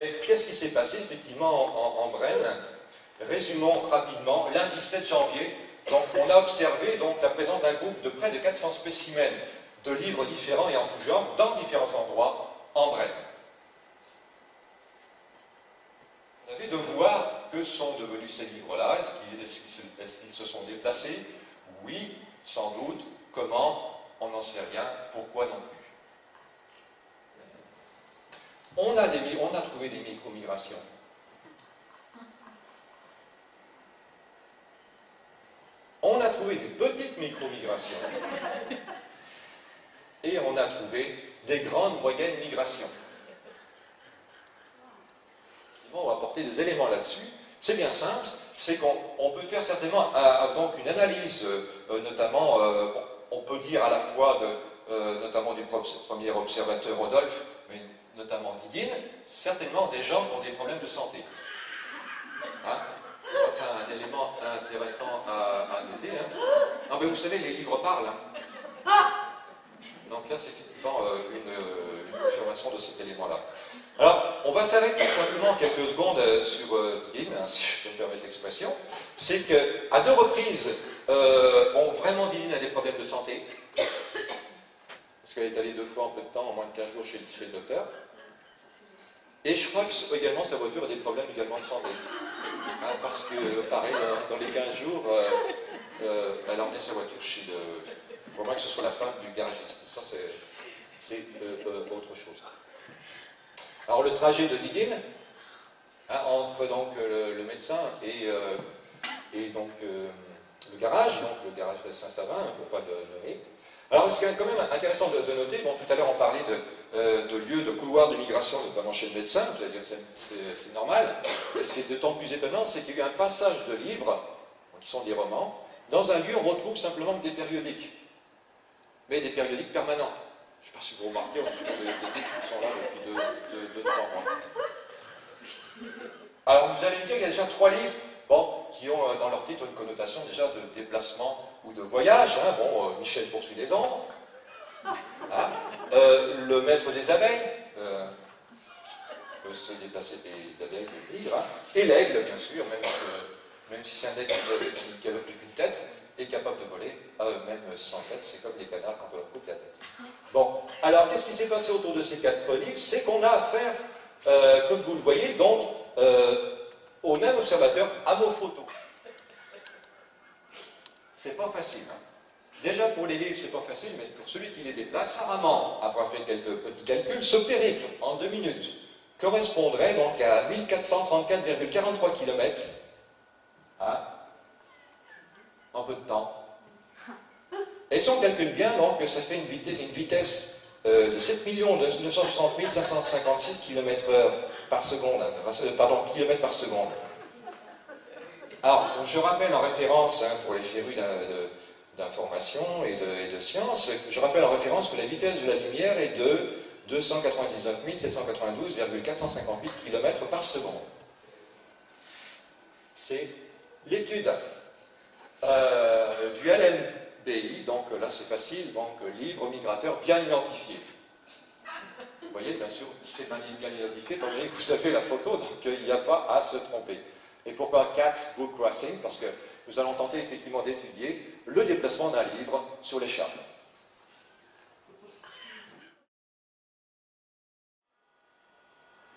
Et qu'est-ce qui s'est passé effectivement en Brenne? Résumons rapidement. Lundi 7 janvier, donc, on a observé donc, la présence d'un groupe de près de 400 spécimens de livres différents et en tout genre dans différents endroits en Brenne. On avait de voir que sont devenus ces livres-là. Est-ce qu'ils se sont déplacés? Oui, sans doute. Comment? On n'en sait rien. Pourquoi non plus? On a trouvé des micro-migrations. On a trouvé des petites micro-migrations. Et on a trouvé des grandes moyennes migrations. On va apporter des éléments là-dessus. C'est bien simple, c'est qu'on peut faire certainement donc une analyse, notamment, on peut dire à la fois notamment du premier observateur Rodolphe, mais notamment Didine, certainement des gens qui ont des problèmes de santé. Hein? C'est un élément intéressant à noter. Hein? Non, mais vous savez, les livres parlent. Hein? Donc là, c'est effectivement une confirmation de cet élément-là. Alors, on va s'arrêter simplement quelques secondes sur Didine, hein, si je peux me permettre l'expression. C'est qu'à 2 reprises, vraiment Didine a des problèmes de santé. Parce qu'elle est allée 2 fois en peu de temps, en moins de 15 jours chez le docteur. Et je crois que également sa voiture a des problèmes également de santé. Hein, parce que, pareil, dans les 15 jours, elle a emmené sa voiture chez le... Pour moi que ce soit la femme du garagiste. Ça, c'est autre chose. Alors, le trajet de Didine, hein, entre donc, le médecin et donc, le garage de Saint-Savin, pour ne pas le nommer. Alors, ce qui est quand même intéressant de noter, bon, tout à l'heure on parlait de lieux, de couloirs de migration, notamment chez le médecin, vous allez dire c'est normal. Et ce qui est d'autant plus étonnant, c'est qu'il y a eu un passage de livres, qui sont des romans, dans un lieu où on retrouve simplement des périodiques, mais des périodiques permanents. Je ne sais pas si vous remarquez, on trouve des livres qui sont là depuis 2-3 mois. Alors, vous allez me dire qu'il y a déjà 3 livres, bon, qui ont dans leur titre une connotation déjà de déplacement ou de voyage. Hein. Bon, Michel poursuit les ombres. Hein. Le maître des abeilles peut se déplacer des abeilles, des livres. Hein. Et l'aigle, bien sûr, même si c'est un aigle qui n'a plus qu'une tête, est capable de voler, même sans tête, c'est comme les canards quand on leur coupe la tête. Bon, alors qu'est-ce qui s'est passé autour de ces 4 livres? C'est qu'on a affaire, comme vous le voyez, donc, au même observateur à vos photos. C'est pas facile. Hein. Déjà pour les livres, c'est pas facile, mais pour celui qui les déplace, Saraman, après avoir fait quelques petits calculs, ce périple en 2 minutes correspondrait donc à 1434,43 km hein, en peu de temps. Et si on calcule bien, donc, ça fait une vitesse de 7 960 556 km/h par seconde, kilomètres par seconde. Alors, je rappelle en référence, hein, pour les férus d'information et de sciences, je rappelle en référence que la vitesse de la lumière est de 299 792,458 km par seconde. C'est l'étude du LMBI, donc là c'est facile, donc livre migrateur bien identifié. Vous voyez, bien sûr, c'est un livre bien identifié, étant donné que vous avez la photo, donc il n'y a pas à se tromper. Et pourquoi Cat Book Crossing? Parce que nous allons tenter effectivement d'étudier le déplacement d'un livre sur les chats.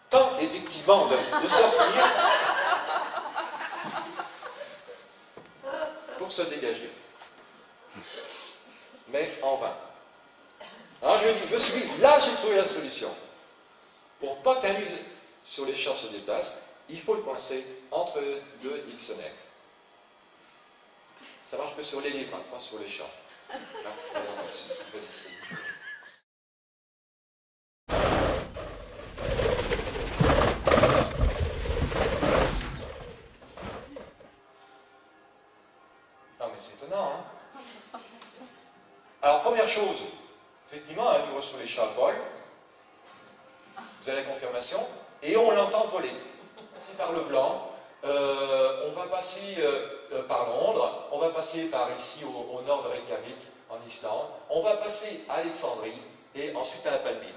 Tente effectivement de sortir pour se dégager. Mais en vain. Alors je me suis dit, là j'ai trouvé la solution. Pour pas qu'un livre sur les chats se déplace, il faut le coincer entre 2 dictionnaires. Ça marche que sur les livres, hein, pas sur les chats. Non mais c'est étonnant, hein. Alors première chose, effectivement, un livre sur les chats vole. Vous avez la confirmation, et on l'entend voler. C'est par le blanc. On va passer par Londres, on va passer par ici au nord de Reykjavik, en Islande, on va passer à Alexandrie et ensuite à la Palmyre.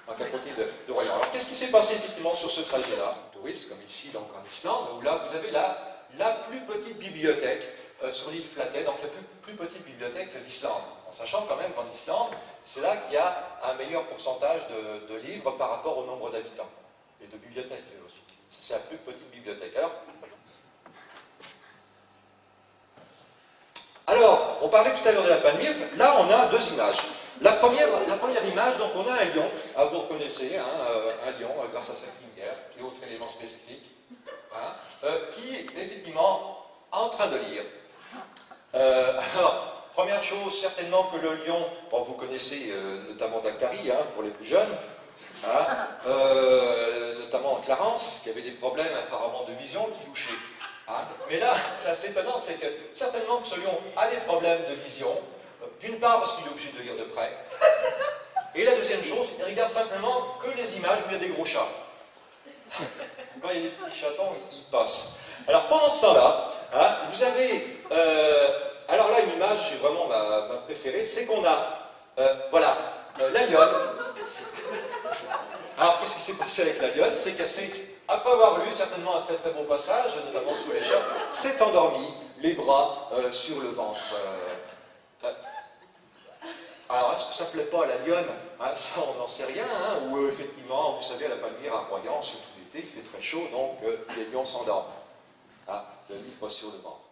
un capotis de royaume. Alors qu'est-ce qui s'est passé effectivement sur ce trajet-là? Touristes, comme ici, donc en Islande, où là vous avez la plus petite bibliothèque sur l'île Flatey, donc la plus petite bibliothèque d'Islande. En sachant quand même qu'en Islande, c'est là qu'il y a un meilleur pourcentage de livres par rapport au nombre d'habitants. Et de bibliothèques aussi. Ça, c'est la plus petite bibliothèque. Alors, on parlait tout à l'heure de la palmyre. Là, on a deux images. La première image, donc on a un lion. Ah, vous reconnaissez, hein, un lion, grâce à sa crinière, qui est autre élément spécifique, hein, qui est effectivement en train de lire. Alors, première chose, certainement que le lion, bon, vous connaissez notamment Dactari, hein, pour les plus jeunes, hein, notamment Clarence, qui avait des problèmes apparemment de vision, qui louchait. Hein. Mais là, c'est assez étonnant, c'est que certainement que ce lion a des problèmes de vision, d'une part parce qu'il est obligé de lire de près, et la deuxième chose, il regarde simplement que les images où il y a des gros chats. Quand il y a des petits chatons, ils passent. Alors pendant ce temps-là, hein, vous avez... alors là, une image, c'est vraiment ma préférée, c'est qu'on a, voilà, la lionne. Alors, qu'est-ce qui s'est passé avec la lionne? C'est qu'elle s'est, après avoir lu certainement un très très beau passage, notamment sous les chats, s'est endormie, les bras sur le ventre. Alors, est-ce que ça ne plaît pas à la lionne? Hein, ça, on n'en sait rien. Hein, ou effectivement, vous savez, à la palmyre à Royan, surtout l'été, il fait très chaud, donc les lions s'endorment. Ah, le livre sur le ventre.